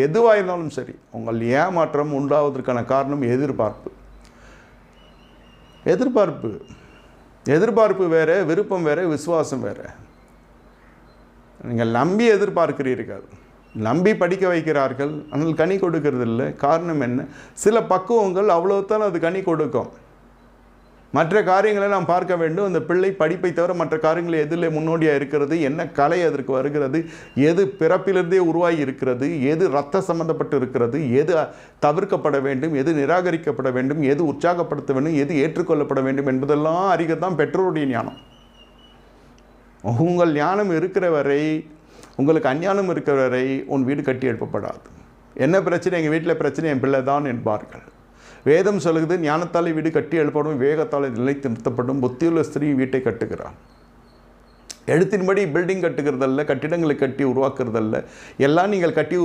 எதுவாக இருந்தாலும் சரி, உங்கள் ஏமாற்றம் உண்டாவதற்கான காரணம் எதிர்பார்ப்பு. எதிர்பார்ப்பு எதிர்பார்ப்பு வேறு, விருப்பம் வேறு, விசுவாசம் வேறு. நீங்கள் நம்பி எதிர்பார்க்கிறீர்கள், நம்பி படிக்க வைக்கிறார்கள், ஆனால் கனி கொடுக்கறது இல்லை. காரணம் என்ன? சில பக்குவங்கள் அவ்வளோத்தான் அது கனி கொடுக்கும். மற்ற காரியங்களை நாம் பார்க்க வேண்டும். அந்த பிள்ளை படிப்பை தவிர மற்ற காரியங்கள் எதில் முன்னோடியாக இருக்கிறது, என்ன கலை அதற்கு வருகிறது, எது பிறப்பிலிருந்தே உருவாகி இருக்கிறது, எது இரத்த சம்பந்தப்பட்டு இருக்கிறது, எது தவிர்க்கப்பட வேண்டும், எது நிராகரிக்கப்பட வேண்டும், எது உற்சாகப்படுத்த வேண்டும், எது ஏற்றுக்கொள்ளப்பட வேண்டும் என்பதெல்லாம் அறிகத்தான் பெற்றோருடைய ஞானம். உங்கள் ஞானம் இருக்கிற வரை, உங்களுக்கு அஞ்ஞானம் இருக்கிற வரை உன் வீடு கட்டி எழுப்பப்படாது. என்ன பிரச்சனை? எங்கள் வீட்டில் பிரச்சனை என் பிள்ளை தான் என்பார்கள். வேதம் சொல்லுது, ஞானத்தாலே வீடு கட்டி எழுப்படும், வேகத்தாலே நிலைத்து நிறுத்தப்படும், புத்தியுள்ள ஸ்திரீ வீட்டை கட்டுகிறான். எழுத்தின்படி பில்டிங் கட்டுகிறதல்ல, கட்டிடங்களை கட்டி உருவாக்குறதல்ல, எல்லாம் நீங்கள் கட்டி